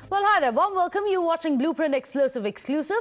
Well, hi there. Warm welcome. You're watching Blueprint Exclusive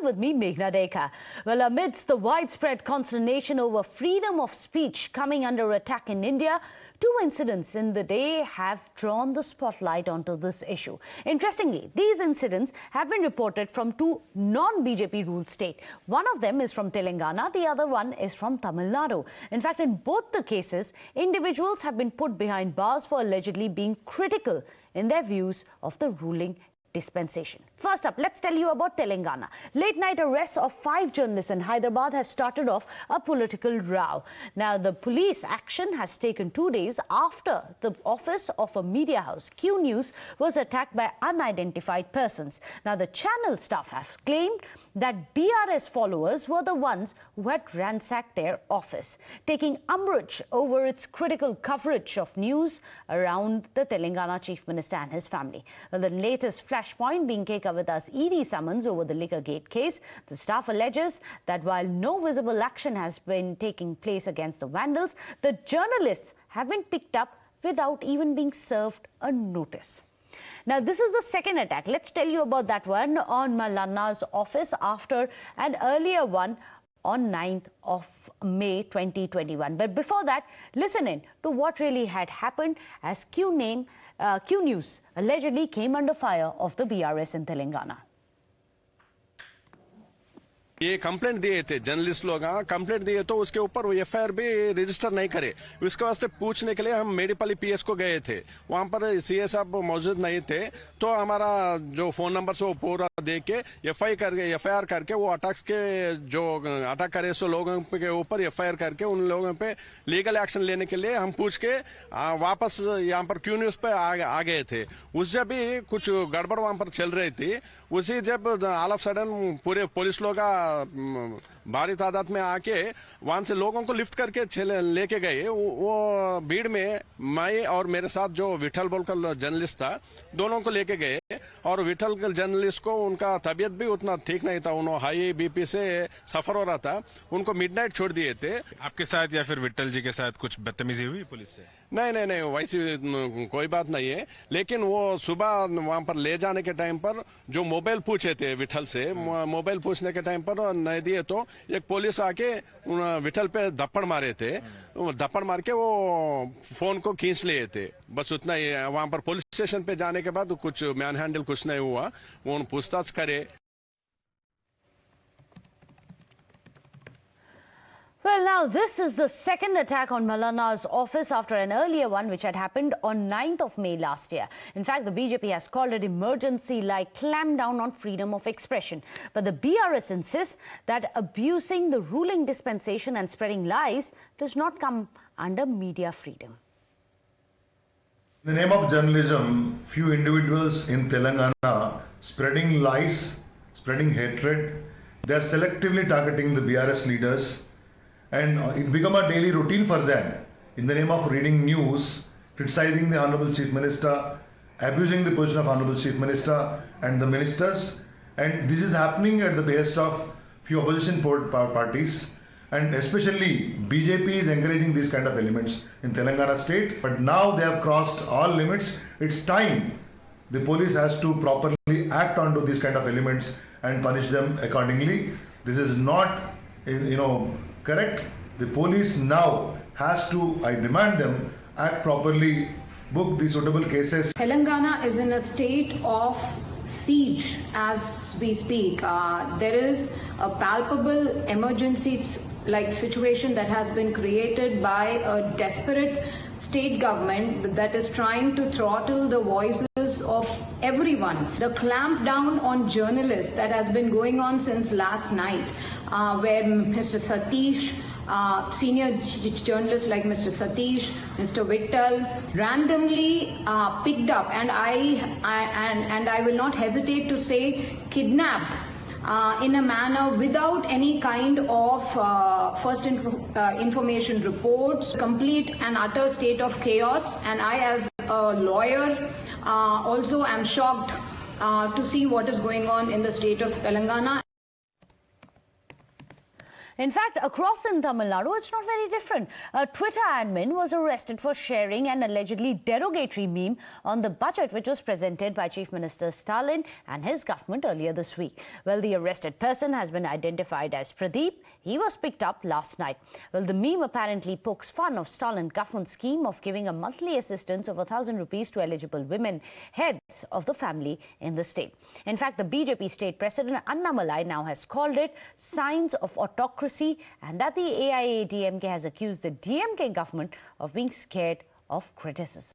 with me, Meghna Deka. Well, amidst the widespread consternation over freedom of speech coming under attack in India, two incidents in the day have drawn the spotlight onto this issue. Interestingly, these incidents have been reported from two non-BJP ruled states. One of them is from Telangana, the other one is from Tamil Nadu. In fact, in both the cases, individuals have been put behind bars for allegedly being critical in their views of the ruling dispensation. First up, let's tell you about Telangana. Late night arrests of 5 journalists in Hyderabad has started off a political row. Now, the police action has taken 2 days after the office of a media house, Q News, was attacked by unidentified persons. Now, the channel staff have claimed that BRS followers were the ones who had ransacked their office, taking umbrage over its critical coverage of news around the Telangana Chief Minister and his family. Well, the latest flashpoint being Kekavitha's ED summons over the Liquor Gate case. The staff alleges that while no visible action has been taking place against the vandals, the journalists have been picked up without even being served a notice. Now, this is the second attack. Let's tell you about that one on Malana's office after an earlier one on 9th of May 2021. But before that, listen in to what really had happened as Q News allegedly came under fire of the BRS in Telangana. ये complaint दिए थे journalist लोग complaint दिए तो उसके ऊपर वो FIR भी रजिस्टर नहीं करे उसके वास्ते पूछने के लिए हम मेडीपल्ली पीएस को गए थे वहां पर सीए साहब मौजूद नहीं थे तो हमारा जो फोन नंबर से वो पूरा दे के एफआईआर करके वो अटैक्स के जो अटैक करे सो लोगों के ऊपर एफआईआर करके उन लोगों पे लीगल एक्शन लेने के लिए हम पूछ के वापस यहाँ पर क्यू न्यूज पे आ गए थे उस जब भी कुछ गड़बड़ वहां पर चल रही थी उसी जब ऑल ऑफ सडन पूरे पुलिस लोग भारी तादाद में आके वहां से लोगों को लिफ्ट करके लेके गए वो भीड़ में मैं और मेरे साथ जो विठल बोलकर जर्नलिस्ट था दोनों को लेके गए और विठल जर्नलिस्ट को उनका तबीयत भी उतना ठीक नहीं था उन्होंने हाई बीपी से सफर हो रहा था उनको मिडनाइट छोड़ दिए थे। आपके साथ या फिर विठल जी के साथ कुछ बदतमीजी हुई पुलिस से? नहीं वैसी कोई बात नहीं है लेकिन वो सुबह वहां पर ले जाने के टाइम पर जो मोबाइल पूछे थे विठल से मोबाइल पूछने के टाइम पर नहीं दिए तो एक पुलिस आके विठल पे धप्पड़ मारे थे धप्पड़ मार के वो फोन को खींच लिए थे बस उतना ही। वहां पर पुलिस स्टेशन पे जाने के बाद कुछ मैन हैंडल कुछ नहीं हुआ वो पूछताछ करे। Well, now this is the second attack on Malana's office after an earlier one which had happened on 9th of May last year. In fact, the BJP has called it emergency-like clampdown on freedom of expression. But the BRS insists that abusing the ruling dispensation and spreading lies does not come under media freedom. In the name of journalism, few individuals in Telangana spreading lies, spreading hatred, they are selectively targeting the BRS leaders. And it become a daily routine for them in the name of reading news, criticizing the Honorable Chief Minister, abusing the position of Honorable Chief Minister and the ministers. And this is happening at the behest of few opposition parties, and especially BJP is encouraging these kind of elements in Telangana state. But now they have crossed all limits. It's time the police has to properly act onto these kind of elements and punish them accordingly. This is not, correct. The police now has to, I demand them, act properly, book the suitable cases. Telangana is in a state of siege as we speak. There is a palpable emergency-like situation that has been created by a desperate state government that is trying to throttle the voices of everyone. The clampdown on journalists that has been going on since last night, where Mr. Satish, senior journalists like Mr. Satish, Mr. Vittal, randomly picked up, and I will not hesitate to say kidnapped in a manner without any kind of first information reports, complete and utter state of chaos. And I, as a lawyer, also am shocked to see what is going on in the state of Telangana. In fact, across in Tamil Nadu, it's not very different. A Twitter admin was arrested for sharing an allegedly derogatory meme on the budget which was presented by Chief Minister Stalin and his government earlier this week. Well, the arrested person has been identified as Pradeep. He was picked up last night. Well, the meme apparently pokes fun of Stalin government scheme of giving a monthly assistance of 1,000 rupees to eligible women, heads of the family in the state. In fact, the BJP state president Annamalai now has called it signs of autocracy, and that the AIADMK has accused the DMK government of being scared of criticism.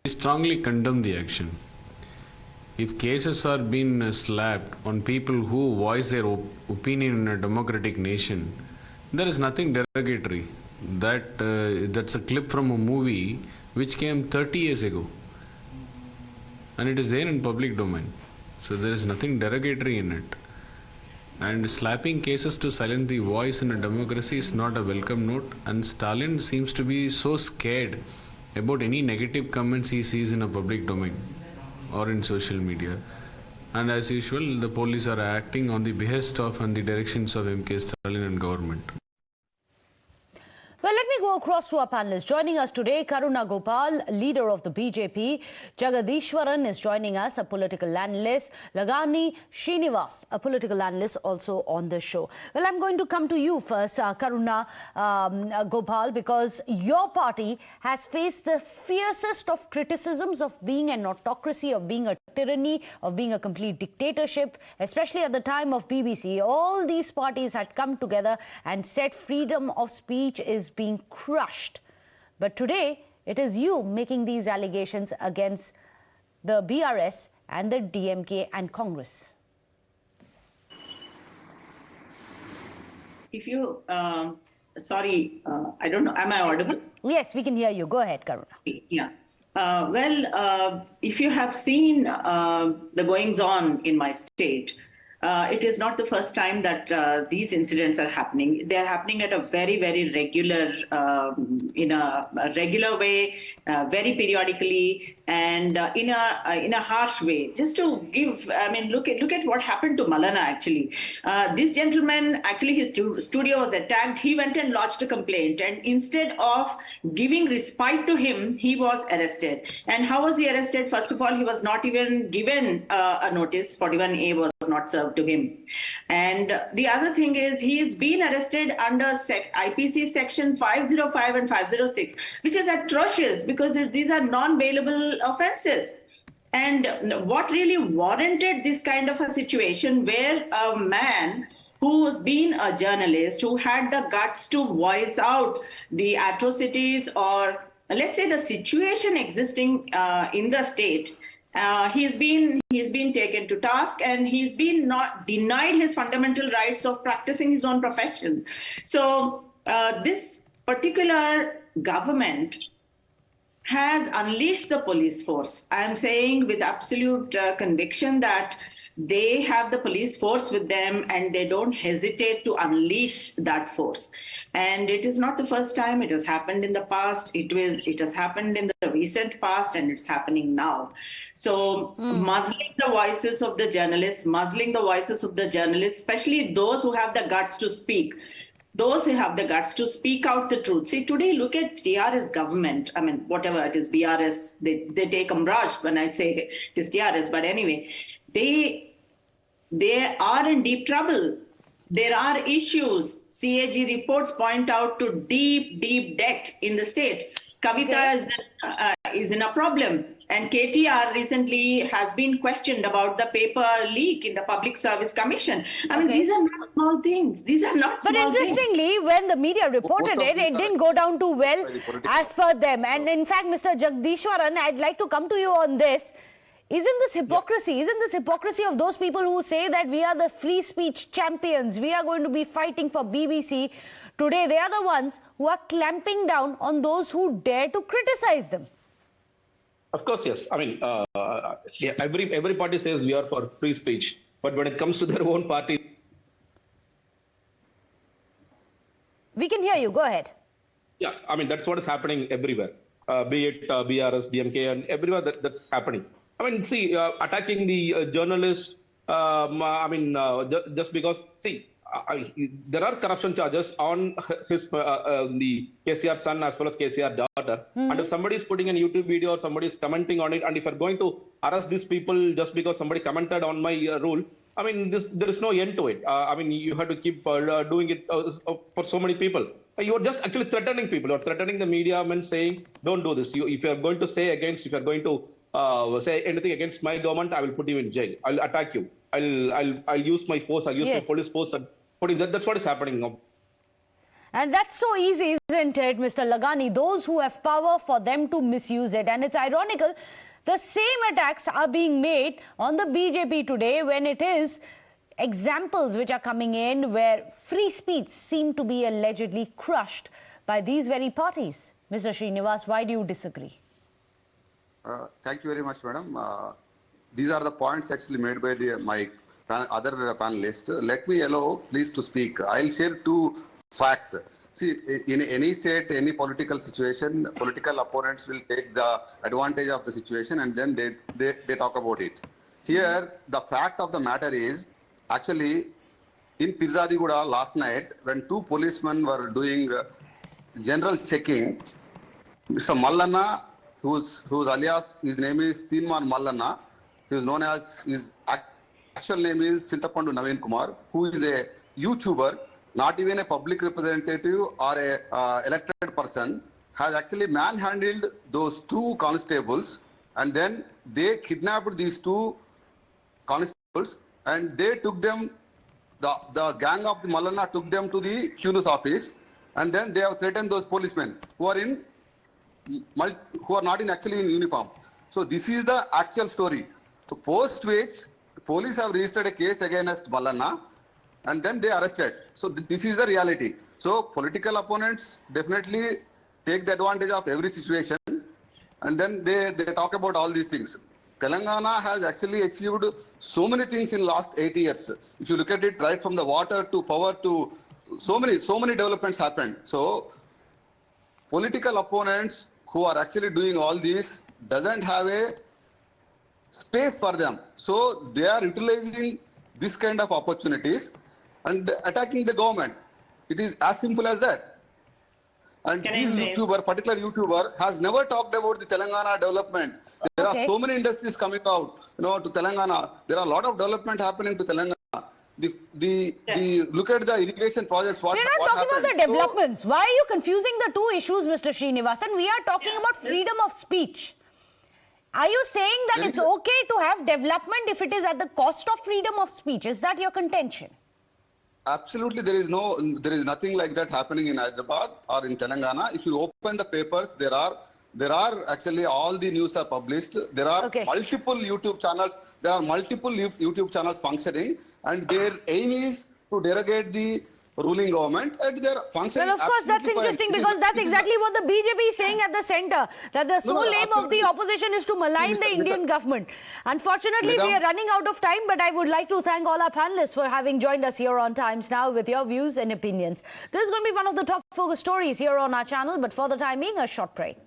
We strongly condemn the action. If cases are being slapped on people who voice their opinion in a democratic nation, there is nothing derogatory. That's a clip from a movie which came 30 years ago, and it is there in public domain. So there is nothing derogatory in it. And slapping cases to silence the voice in a democracy is not a welcome note. And Stalin seems to be so scared about any negative comments he sees in a public domain or in social media. And as usual, the police are acting on the behest of and the directions of MK Stalin and government. Well, let me go across to our panelists. Joining us today, Karuna Gopal, leader of the BJP. Jagadishwaran is joining us, a political analyst. Lagani Srinivas, a political analyst, also on the show. Well, I'm going to come to you first, Karuna Gopal, because your party has faced the fiercest of criticisms of being an autocracy, of being a tyranny, of being a complete dictatorship, especially at the time of BBC. All these parties had come together and said freedom of speech is being crushed. But today, it is you making these allegations against the BRS and the DMK and Congress. If you, sorry, I don't know, am I audible? Yes, we can hear you. Go ahead, Karuna. Yeah. If you have seen the goings on in my state, it is not the first time that these incidents are happening. They are happening at a very, very regular, in a regular way, very periodically, and in a harsh way. Just to give, I mean, look at what happened to Malana actually. This gentleman, actually his studio was attacked. He went and lodged a complaint, and instead of giving respite to him, he was arrested. And how was he arrested? First of all, he was not even given a notice. 41A was not served to him. And the other thing is, he is being arrested under IPC section 505 and 506, which is atrocious because these are non-bailable offenses. And what really warranted this kind of a situation where a man who's been a journalist, who had the guts to voice out the atrocities or let's say the situation existing in the state, he's been taken to task, and he's been not denied his fundamental rights of practicing his own profession. So this particular government has unleashed the police force. I am saying with absolute conviction that they have the police force with them, and they don't hesitate to unleash that force. And it is not the first time. It has happened in the past. It has happened in the recent past, and it's happening now. So muzzling the voices of the journalists, especially those who have the guts to speak. Those who have the guts to speak out the truth. See, today, look at TRS government. I mean, whatever it is, BRS, they take umbrage when I say it is TRS. But anyway, they are in deep trouble. There are issues. CAG reports point out to deep debt in the state. Kavita is in a problem. And KTR recently has been questioned about the paper leak in the Public Service Commission. I mean, these are not small things. These are not small things. But interestingly, when the media reported it didn't go down too well as per them. And in fact, Mr. Jagadishwaran, I'd like to come to you on this. Isn't this hypocrisy? Yeah. Isn't this hypocrisy of those people who say that we are the free speech champions? We are going to be fighting for BBC. Today, they are the ones who are clamping down on those who dare to criticize them. Of course, yes. I mean, every party says we are for free speech, but when it comes to their own party, we can hear you. Go ahead. Yeah, I mean that's what is happening everywhere. Be it BRS, DMK, and everywhere that's happening. I mean, see, attacking the journalists Just because, see, there are corruption charges on the KCR son as well as KCR daughter. And if somebody is putting a YouTube video or somebody is commenting on it, and if you're going to arrest these people just because somebody commented on my rule, there is no end to it. You have to keep doing it for so many people. You are just actually threatening people. You're threatening the media and saying, don't do this. If you are going to say against, if you are going to say anything against my government, I will put you in jail. I'll attack you. I'll use my force. I'll use my police force. And that's what is happening now. And that's so easy, isn't it, Mr. Lagani? Those who have power, for them to misuse it. And it's ironical, the same attacks are being made on the BJP today when it is examples which are coming in where free speech seem to be allegedly crushed by these very parties. Mr. Srinivas, why do you disagree? Thank you very much, madam. These are the points actually made by my other panelists. Let me allow, please, to speak. I'll share two facts. See, in any state, any political situation, political opponents will take the advantage of the situation and then they talk about it. Here, the fact of the matter is, actually, in Pirzadiguda last night, when two policemen were doing general checking, Mr. Mallanna, whose alias, his name is Tinman Mallanna, he is known as, his actual name is Chintapandu Naveen Kumar, who is a YouTuber, not even a public representative or a elected person, has actually manhandled those two constables, and then they kidnapped these two constables and they took them, the gang of the Mallanna took them to the QNUS office, and then they have threatened those policemen who are not actually in uniform. So this is the actual story. So post which the police have registered a case against Mallanna and then they arrested. So this is the reality. So political opponents definitely take the advantage of every situation and then they talk about all these things. Telangana has actually achieved so many things in last 8 years. If you look at it, right from the water to power to so many developments happened. So political opponents who are actually doing all this doesn't have a space for them. So they are utilizing this kind of opportunities and attacking the government. It is as simple as that. And this YouTuber, particular YouTuber, has never talked about the Telangana development. There are so many industries coming out, to Telangana. There are a lot of development happening to Telangana. Look at the irrigation projects. We're not talking about the developments. Why are you confusing the two issues, Mr. Srinivasan? We are talking about freedom of speech. Are you saying that it's okay to have development if it is at the cost of freedom of speech? Is that your contention? Absolutely, there is nothing like that happening in Hyderabad or in Telangana. If you open the papers, there are actually all the news are published. There are multiple YouTube channels. There are multiple YouTube channels functioning, and their aim is to derogate the ruling government, and they're functioning. Well, of course, that's interesting because that's exactly what the BJP is saying at the center, that the sole aim of the opposition is to malign the Indian government. Unfortunately, we are running out of time, but I would like to thank all our panelists for having joined us here on Times Now with your views and opinions. This is going to be one of the top focus stories here on our channel, but for the time being, a short break.